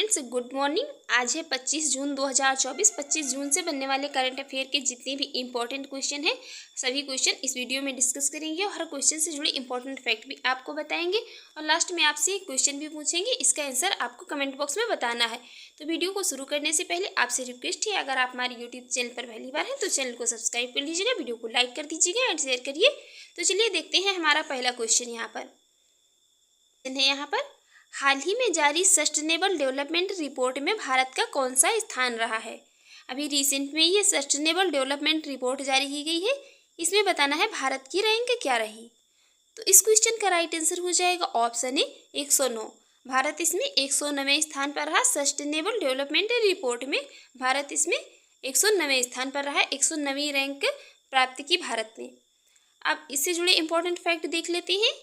Students, good morning. आज है 25 जून 2024। 25 जून से बनने वाले करंट अफेयर के जितने भी इंपॉर्टेंट क्वेश्चन हैं सभी क्वेश्चन इस वीडियो में डिस्कस करेंगे और हर क्वेश्चन से जुड़े इंपॉर्टेंट फैक्ट भी आपको बताएंगे और लास्ट में आपसे एक क्वेश्चन भी पूछेंगे। इसका आंसर आपको कमेंट बॉक्स में बताना है। तो वीडियो को शुरू करने से पहले आपसे रिक्वेस्ट है, अगर आप हमारे यूट्यूब चैनल पर पहली बार हैं तो चैनल को सब्सक्राइब कर लीजिएगा, वीडियो को लाइक कर दीजिएगा एंड शेयर करिए। तो चलिए देखते हैं हमारा पहला क्वेश्चन यहाँ पर हाल ही में जारी सस्टेनेबल डेवलपमेंट रिपोर्ट में भारत का कौन सा स्थान रहा है। अभी रिसेंट में ये सस्टेनेबल डेवलपमेंट रिपोर्ट जारी की गई है, इसमें बताना है भारत की रैंक क्या रही। तो इस क्वेश्चन का राइट आंसर हो जाएगा ऑप्शन ए 109। भारत इसमें 109वें स्थान पर रहा। सस्टेनेबल डेवलपमेंट रिपोर्ट में भारत इसमें 109वें स्थान पर रहा। 109वीं रैंक प्राप्त की भारत ने। अब इससे जुड़े इंपॉर्टेंट फैक्ट देख लेते हैं।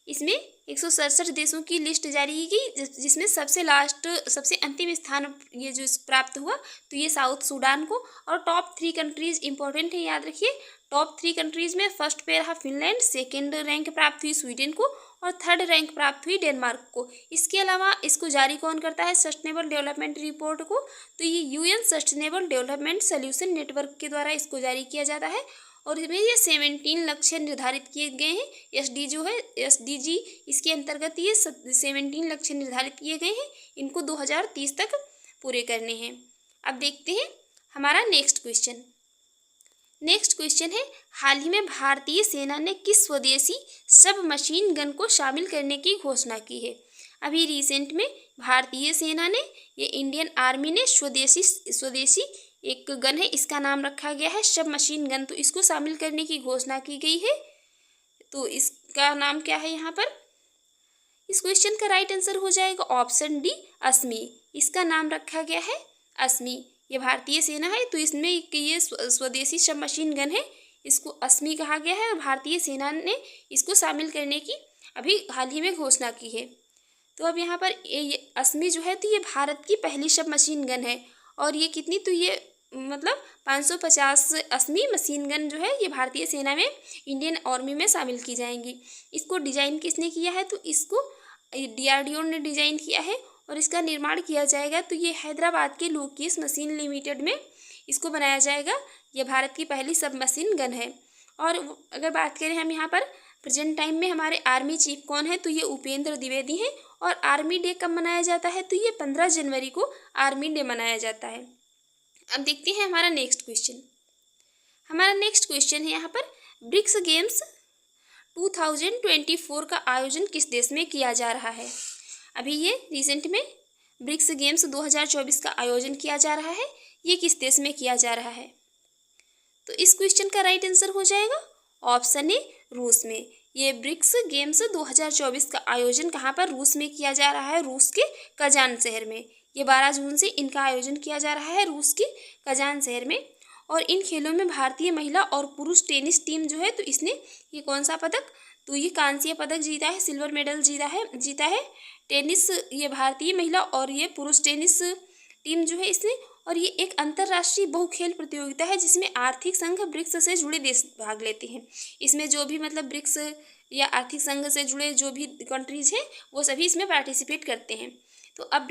इसमें 167 देशों की लिस्ट जारी की गई, जिसमें सबसे अंतिम स्थान ये जो प्राप्त हुआ तो ये साउथ सूडान को। और टॉप 3 कंट्रीज इंपॉर्टेंट है, याद रखिए। टॉप 3 कंट्रीज में फर्स्ट पे रहा फिनलैंड, सेकेंड रैंक प्राप्त हुई स्वीडन को और थर्ड रैंक प्राप्त हुई डेनमार्क को। इसके अलावा इसको जारी कौन करता है सस्टेनेबल डेवलपमेंट रिपोर्ट को, तो ये UN sustainable development solution network के द्वारा इसको जारी किया जाता है। और इसमें ये 17 लक्ष्य निर्धारित किए गए हैं। SDG इसके अंतर्गत ये 17 लक्ष्य निर्धारित किए गए हैं, इनको 2030 तक पूरे करने हैं। अब देखते हैं हमारा नेक्स्ट क्वेश्चन है हाल ही में भारतीय सेना ने किस स्वदेशी सब मशीन गन को शामिल करने की घोषणा की है। अभी रिसेंट में भारतीय सेना ने, ये इंडियन आर्मी ने स्वदेशी एक गन है, इसका नाम रखा गया है सब मशीन गन, तो इसको शामिल करने की घोषणा की गई है। तो इसका नाम क्या है यहाँ पर। इस क्वेश्चन का राइट आंसर हो जाएगा ऑप्शन डी अस्मी। इसका नाम रखा गया है अस्मी। ये भारतीय सेना है तो इसमें ये स्वदेशी सब मशीन गन है, इसको अस्मी कहा गया है और भारतीय सेना ने इसको शामिल करने की अभी हाल ही में घोषणा की है। तो अब यहाँ पर ये अस्मी जो है तो ये भारत की पहली सब मशीन गन है और ये कितनी, तो ये मतलब 550 अस्मी मशीन गन जो है ये भारतीय सेना में इंडियन आर्मी में शामिल की जाएंगी। इसको डिज़ाइन किसने किया है, तो इसको DRDO ने डिज़ाइन किया है और इसका निर्माण किया जाएगा। तो ये हैदराबाद के लोकेश मशीन लिमिटेड में इसको बनाया जाएगा। ये भारत की पहली सब मशीन गन है। और अगर बात करें हम यहाँ पर प्रेजेंट टाइम में हमारे आर्मी चीफ कौन है, तो ये उपेंद्र द्विवेदी हैं। और आर्मी डे कब मनाया जाता है, तो ये 15 जनवरी को आर्मी डे मनाया जाता है। अब देखते हैं हमारा नेक्स्ट क्वेश्चन है यहाँ पर ब्रिक्स गेम्स 2024 का आयोजन किस देश में किया जा रहा है। अभी ये रिसेंट में ब्रिक्स गेम्स 2024 का आयोजन किया जा रहा है, ये किस देश में किया जा रहा है। तो इस क्वेश्चन का राइट आंसर हो जाएगा ऑप्शन ए रूस में। ये ब्रिक्स गेम्स 2024 का आयोजन कहाँ पर, रूस में किया जा रहा है, रूस के कजान शहर में। ये 12 जून से इनका आयोजन किया जा रहा है रूस के कजान शहर में। और इन खेलों में भारतीय महिला और पुरुष टेनिस टीम जो है तो इसने ये कौन सा पदक, तो ये कांस्य पदक जीता है, सिल्वर मेडल जीता है टेनिस, ये भारतीय महिला और ये पुरुष टेनिस टीम जो है इसने। और ये एक अंतर्राष्ट्रीय बहुखेल प्रतियोगिता है जिसमें आर्थिक संघ ब्रिक्स से जुड़े देश भाग लेते हैं। इसमें जो भी मतलब ब्रिक्स या आर्थिक संघ से जुड़े जो भी कंट्रीज हैं वो सभी इसमें पार्टिसिपेट करते हैं। तो अब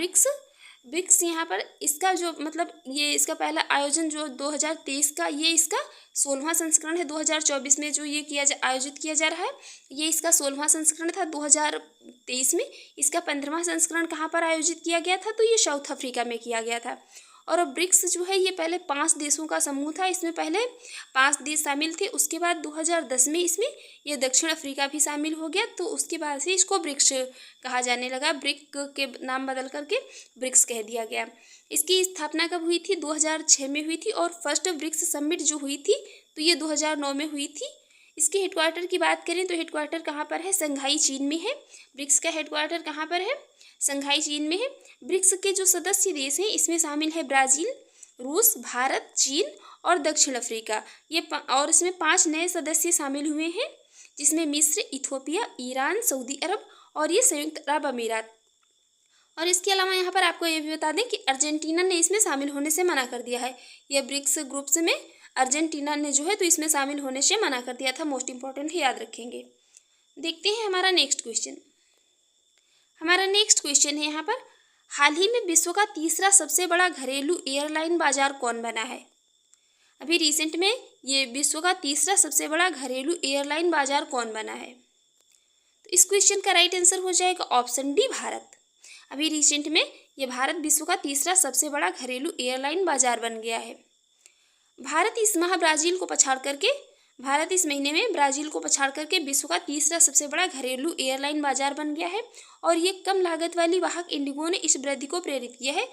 ब्रिक्स यहाँ पर इसका जो मतलब ये इसका पहला आयोजन जो 2023 का, ये इसका 16वां संस्करण है। 2024 में जो ये आयोजित किया जा रहा है ये इसका 16वां संस्करण था। 2023 में इसका 15वां संस्करण कहाँ पर आयोजित किया गया था, तो ये साउथ अफ्रीका में किया गया था। और अब ब्रिक्स जो है ये पहले 5 देशों का समूह था, इसमें पहले 5 देश शामिल थे। उसके बाद 2010 में इसमें ये दक्षिण अफ्रीका भी शामिल हो गया, तो उसके बाद से इसको ब्रिक्स कहा जाने लगा। ब्रिक के नाम बदल करके ब्रिक्स कह दिया गया। इसकी स्थापना कब हुई थी, 2006 में हुई थी। और फर्स्ट ब्रिक्स समिट जो हुई थी तो ये 2009 में हुई थी। इसके हेडक्वार्टर की बात करें तो हेडक्वार्टर कहाँ पर है, संघाई चीन में है। ब्रिक्स का हेडक्वार्टर कहाँ पर है, संघाई चीन में है। ब्रिक्स के जो सदस्य देश हैं इसमें शामिल है ब्राज़ील, रूस, भारत, चीन और दक्षिण अफ्रीका। और इसमें 5 नए सदस्य शामिल हुए हैं जिसमें मिस्र, इथियोपिया, ईरान, सऊदी अरब और ये संयुक्त अरब अमीरात। और इसके अलावा यहाँ पर आपको ये भी बता दें कि अर्जेंटीना ने इसमें शामिल होने से मना कर दिया है। यह ब्रिक्स ग्रुप्स में अर्जेंटीना ने जो है तो इसमें शामिल होने से मना कर दिया था। मोस्ट इंपॉर्टेंट है, याद रखेंगे। देखते हैं हमारा नेक्स्ट क्वेश्चन है यहाँ पर हाल ही में विश्व का तीसरा सबसे बड़ा घरेलू एयरलाइन बाजार कौन बना है? अभी रिसेंट में ये विश्व का तीसरा सबसे बड़ा घरेलू एयरलाइन बाजार कौन बना है? तो इस क्वेश्चन का राइट आंसर हो जाएगा ऑप्शन डी, भारत। अभी रिसेंट में ये भारत विश्व का तीसरा सबसे बड़ा घरेलू एयरलाइन बाजार बन गया है। भारत इस महीने में ब्राज़ील को पछाड़ करके विश्व का तीसरा सबसे बड़ा घरेलू एयरलाइन बाजार बन गया है और ये कम लागत वाली वाहक इंडिगो ने इस वृद्धि को प्रेरित किया है।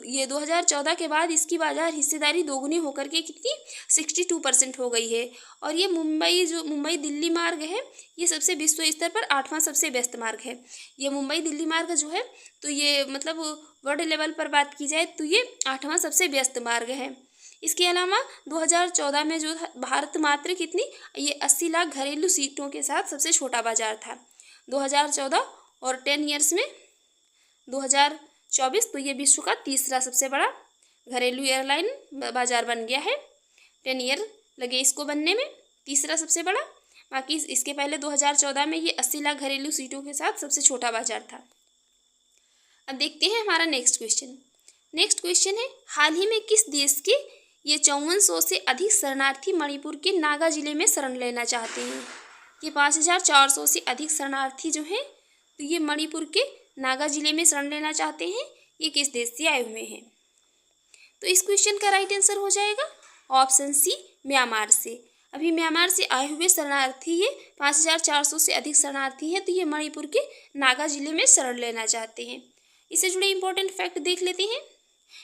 ये 2014 के बाद इसकी बाजार हिस्सेदारी दोगुनी होकर के कितनी 62% हो गई है। और ये मुंबई दिल्ली मार्ग है, ये सबसे विश्व स्तर पर 8वां सबसे व्यस्त मार्ग है। ये मुंबई दिल्ली मार्ग जो है तो ये मतलब वर्ल्ड लेवल पर बात की जाए तो ये 8वां सबसे व्यस्त मार्ग है। इसके अलावा 2014 में जो भारत मात्र कितनी ये 80 लाख घरेलू सीटों के साथ सबसे छोटा बाजार था 2014, और 10 ईयर्स में 2024 तो ये विश्व का तीसरा सबसे बड़ा घरेलू एयरलाइन बाजार बन गया है। 10 ईयर लगे इसको बनने में, तीसरा सबसे बड़ा। बाकी इसके पहले 2014 में ये 80 लाख घरेलू सीटों के साथ सबसे छोटा बाजार था। अब देखते हैं हमारा नेक्स्ट क्वेश्चन है, हाल ही में किस देश के ये 5400 से अधिक शरणार्थी मणिपुर के नागा जिले में शरण लेना चाहते हैं? ये 5400 से अधिक शरणार्थी जो हैं तो ये मणिपुर के नागा जिले में शरण लेना चाहते हैं। ये किस देश से आए हुए हैं? तो इस क्वेश्चन का राइट आंसर हो जाएगा ऑप्शन सी, म्यांमार से। अभी म्यांमार से आए हुए शरणार्थी ये 5400 से अधिक शरणार्थी हैं तो ये मणिपुर के नागा जिले में शरण लेना चाहते हैं। इससे जुड़े इंपॉर्टेंट फैक्ट देख लेते हैं।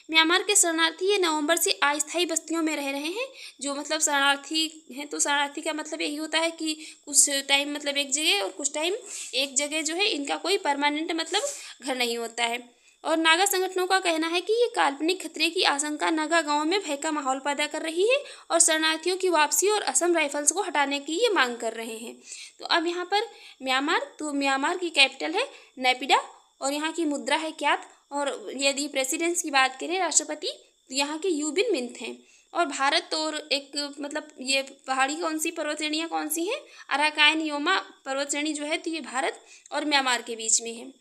म्यांमार के शरणार्थी ये नवंबर से अस्थायी बस्तियों में रह रहे हैं। जो मतलब शरणार्थी हैं तो शरणार्थी का मतलब यही होता है कि कुछ टाइम मतलब एक जगह और कुछ टाइम एक जगह जो है, इनका कोई परमानेंट मतलब घर नहीं होता है। और नागा संगठनों का कहना है कि ये काल्पनिक खतरे की आशंका नागा गांव में भय का माहौल पैदा कर रही है और शरणार्थियों की वापसी और असम राइफल्स को हटाने की ये मांग कर रहे हैं। तो अब यहाँ पर म्यांमार की कैपिटल है नेपिडा और यहाँ की मुद्रा है क्यात। और यदि प्रेसिडेंट्स की बात करें, राष्ट्रपति, तो यहाँ के यू विन मिंट हैं। और भारत और एक मतलब ये पहाड़ी पर्वत श्रेणियाँ कौन सी हैं? अराकान योमा पर्वत श्रेणी जो है तो ये भारत और म्यांमार के बीच में है।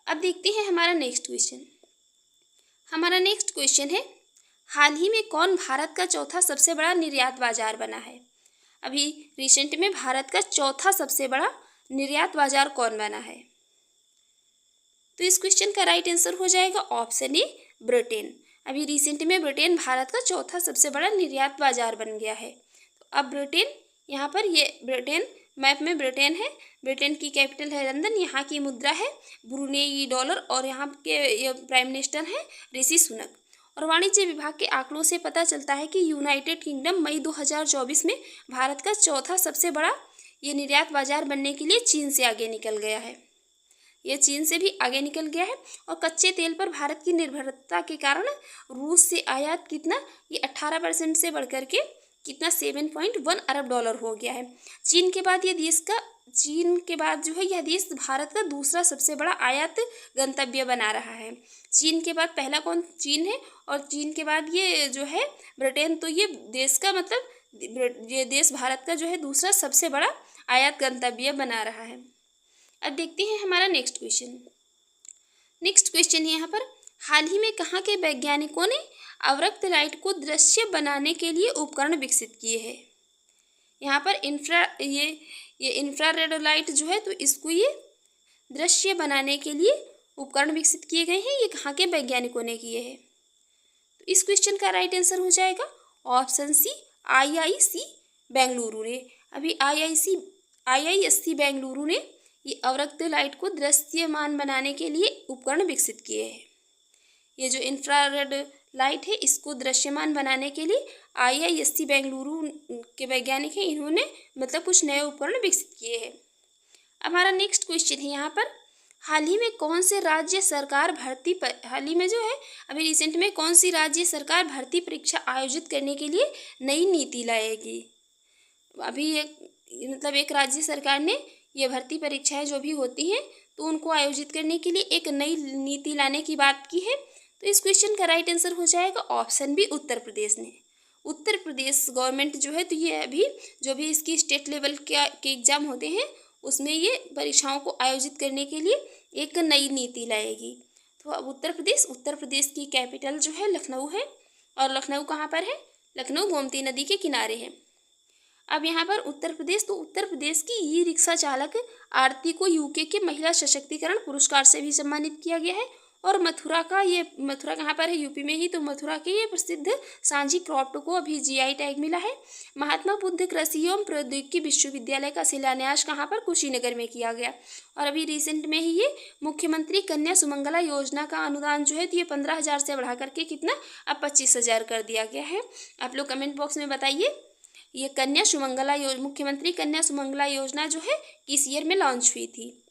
अब देखते हैं हमारा नेक्स्ट क्वेश्चन है, हाल ही में कौन भारत का चौथा सबसे बड़ा निर्यात बाजार बना है? अभी रिसेंट में भारत का चौथा सबसे बड़ा निर्यात बाजार कौन बना है? तो इस क्वेश्चन का राइट आंसर हो जाएगा ऑप्शन ए, ब्रिटेन। अभी रिसेंट में ब्रिटेन भारत का चौथा सबसे बड़ा निर्यात बाजार बन गया है। तो अब ब्रिटेन, यहाँ पर ये ब्रिटेन मैप में ब्रिटेन है। ब्रिटेन की कैपिटल है लंदन, यहाँ की मुद्रा है ब्रुनेई डॉलर और यहाँ के प्राइम मिनिस्टर हैं ऋषि सुनक। और वाणिज्य विभाग के आंकड़ों से पता चलता है कि यूनाइटेड किंगडम मई 2024 में भारत का चौथा सबसे बड़ा ये निर्यात बाजार बनने के लिए चीन से आगे निकल गया है। ये चीन से भी आगे निकल गया है और कच्चे तेल पर भारत की निर्भरता के कारण रूस से आयात कितना ये 18% से बढ़कर के कितना 7.1 अरब डॉलर हो गया है। चीन के बाद जो है यह देश भारत का दूसरा सबसे बड़ा आयात गंतव्य बना रहा है। चीन के बाद पहला कौन? चीन है। और चीन के बाद ये जो है ब्रिटेन। तो ये देश का मतलब ये देश भारत का जो है दूसरा सबसे बड़ा आयात गंतव्य बना रहा है। अब देखते हैं हमारा नेक्स्ट क्वेश्चन है यहाँ पर, हाल ही में कहाँ के वैज्ञानिकों ने अवरक्त लाइट को दृश्य बनाने के लिए उपकरण विकसित किए हैं? यहाँ पर ये इंफ्रारेड लाइट जो है तो इसको ये दृश्य बनाने के लिए उपकरण विकसित किए गए हैं। ये कहाँ के वैज्ञानिकों ने किए हैं? तो इस क्वेश्चन का राइट आंसर हो जाएगा ऑप्शन सी, IISc बेंगलुरु ने। अभी IISc बेंगलुरु ने ये अवरक्त लाइट को दृश्यमान बनाने के लिए उपकरण विकसित किए हैं। ये जो इंफ्रारेड लाइट है इसको दृश्यमान बनाने के लिए IISc बेंगलुरु के वैज्ञानिक हैं, इन्होंने मतलब कुछ नए उपकरण विकसित किए हैं। हमारा नेक्स्ट क्वेश्चन है यहाँ पर, हाल ही में कौन सी राज्य सरकार भर्ती परीक्षा आयोजित करने के लिए नई नीति लाएगी? अभी एक राज्य सरकार ने ये भर्ती परीक्षाएं जो भी होती हैं तो उनको आयोजित करने के लिए एक नई नीति लाने की बात की है। तो इस क्वेश्चन का राइट आंसर हो जाएगा ऑप्शन बी, उत्तर प्रदेश ने। उत्तर प्रदेश गवर्नमेंट जो है तो ये अभी जो भी इसकी स्टेट लेवल के एग्ज़ाम होते हैं उसमें ये परीक्षाओं को आयोजित करने के लिए एक नई नीति लाएगी। तो अब उत्तर प्रदेश की कैपिटल जो है लखनऊ है, और लखनऊ कहाँ पर है? लखनऊ गोमती नदी के किनारे है। अब यहाँ पर उत्तर प्रदेश की ई रिक्शा चालक आरती को यूके के महिला सशक्तिकरण पुरस्कार से भी सम्मानित किया गया है। और मथुरा कहाँ पर है? यूपी में ही। तो मथुरा के ये प्रसिद्ध सांची क्रॉफ्ट को अभी जीआई टैग मिला है। महात्मा बुद्ध कृषि एवं प्रौद्योगिकी विश्वविद्यालय का शिलान्यास कहाँ पर? कुशीनगर में किया गया। और अभी रिसेंट में ही ये मुख्यमंत्री कन्या सुमंगला योजना का अनुदान जो है तो ये 15,000 से बढ़ा करके कितना? अब 25,000 कर दिया गया है। आप लोग कमेंट बॉक्स में बताइए ये मुख्यमंत्री कन्या सुमंगला योजना जो है किस ईयर में लॉन्च हुई थी।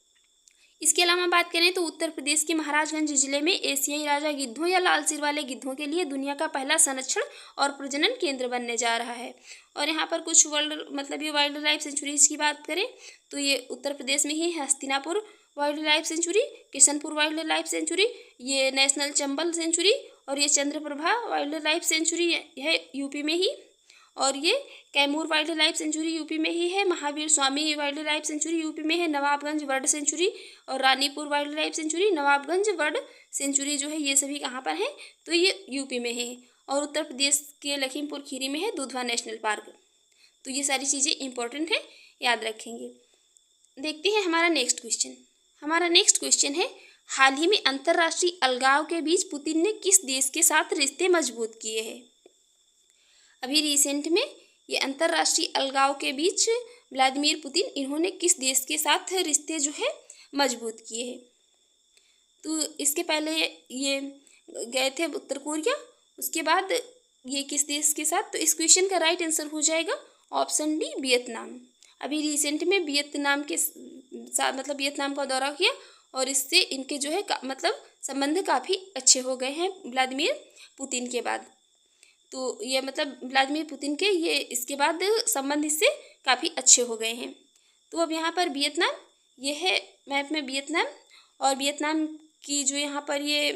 इसके अलावा बात करें तो उत्तर प्रदेश के महाराजगंज जिले में एशियाई राजा गिद्धों या लाल सिर वाले गिद्धों के लिए दुनिया का पहला संरक्षण और प्रजनन केंद्र बनने जा रहा है। और यहाँ पर कुछ ये वाइल्ड लाइफ सेंचुरीज की बात करें तो ये उत्तर प्रदेश में ही Hastinapur wildlife sanctuary, Kishanpur wildlife sanctuary, ये नेशनल चंबल सेंचुरी, और ये चंद्रप्रभा वाइल्ड लाइफ सेंचुरी है यूपी में ही, और ये Kaimur wildlife sanctuary UP में ही है। Mahavir Swami wildlife sanctuary UP में है। नवाबगंज बर्ड सेंचुरी और Ranipur wildlife sanctuary, Nawabganj bird sanctuary जो है ये सभी कहाँ पर है? तो ये यूपी में है। और उत्तर प्रदेश के लखीमपुर खीरी में है दुधवा नेशनल पार्क। तो ये सारी चीज़ें इंपॉर्टेंट है, याद रखेंगे। देखते हैं हमारा नेक्स्ट क्वेश्चन है हाल ही में अंतर्राष्ट्रीय अलगाव के बीच पुतिन ने किस देश के साथ रिश्ते मजबूत किए हैं? अभी रिसेंट में ये अंतर्राष्ट्रीय अलगाव के बीच व्लादिमीर पुतिन इन्होंने किस देश के साथ रिश्ते जो है मजबूत किए हैं? तो इसके पहले ये गए थे उत्तर कोरिया, उसके बाद ये किस देश के साथ? तो इस क्वेश्चन का राइट आंसर हो जाएगा ऑप्शन डी, वियतनाम। अभी रिसेंट में वियतनाम के साथ वियतनाम का दौरा किया और इससे इनके जो है संबंध काफ़ी अच्छे हो गए हैं व्लादिमीर पुतिन के बाद। तो ये व्लादिमीर पुतिन के ये इसके बाद संबंध इससे काफ़ी अच्छे हो गए हैं। तो अब यहाँ पर वियतनाम ये है मैप में वियतनाम, और वियतनाम की जो यहाँ पर ये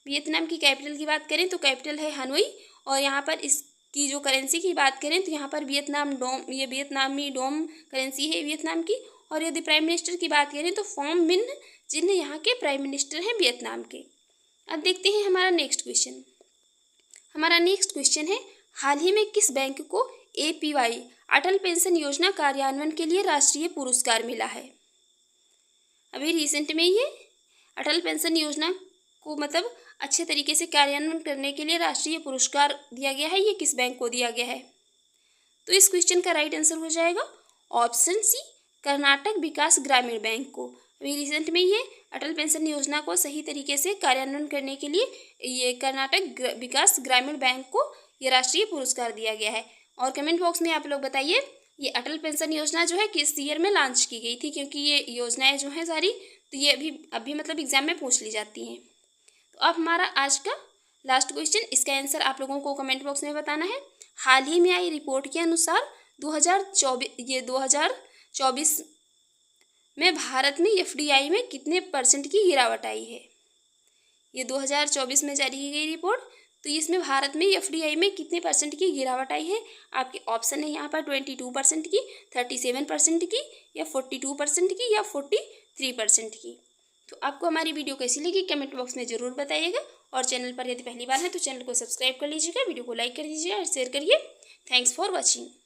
वियतनाम की कैपिटल की बात करें तो कैपिटल है हनोई। और यहाँ पर इसकी जो करेंसी की बात करें तो यहाँ पर वियतनामी डोम करेंसी है वियतनाम की। और यदि प्राइम मिनिस्टर की बात करें तो फॉम मिन जिन यहाँ के प्राइम मिनिस्टर हैं वियतनाम के। अब देखते हैं हमारा नेक्स्ट क्वेश्चन है हाल ही में किस बैंक को APY अटल पेंशन योजना कार्यान्वयन के लिए राष्ट्रीय पुरस्कार मिला है? अभी रिसेंट में ये अटल पेंशन योजना को अच्छे तरीके से कार्यान्वयन करने के लिए राष्ट्रीय पुरस्कार दिया गया है। ये किस बैंक को दिया गया है? तो इस क्वेश्चन का राइट आंसर हो जाएगा ऑप्शन सी, कर्नाटक विकास ग्रामीण बैंक को। अभी रिसेंट में ये अटल पेंशन योजना को सही तरीके से कार्यान्वयन करने के लिए ये कर्नाटक विकास ग्रामीण बैंक को ये राष्ट्रीय पुरस्कार दिया गया है। और कमेंट बॉक्स में आप लोग बताइए ये अटल पेंशन योजना जो है किस ईयर में लॉन्च की गई थी, क्योंकि ये योजनाएं जो हैं सारी तो ये अभी एग्जाम में पूछ ली जाती हैं। तो अब हमारा आज का लास्ट क्वेश्चन, इसका आंसर आप लोगों को कमेंट बॉक्स में बताना है। हाल ही में आई रिपोर्ट के अनुसार 2024 में भारत में FDI में कितने % की गिरावट आई है? ये 2024 में जारी की गई रिपोर्ट, तो इसमें भारत में FDI में कितने % की गिरावट आई है? आपके ऑप्शन है यहाँ पर 22% की, 37% की, या 42% की, या 43% की। तो आपको हमारी वीडियो कैसी लगी कमेंट बॉक्स में ज़रूर बताइएगा। और चैनल पर यदि पहली बार है तो चैनल को सब्सक्राइब कर लीजिएगा, वीडियो को लाइक कर दीजिएगा और शेयर करिए। Thanks for watching.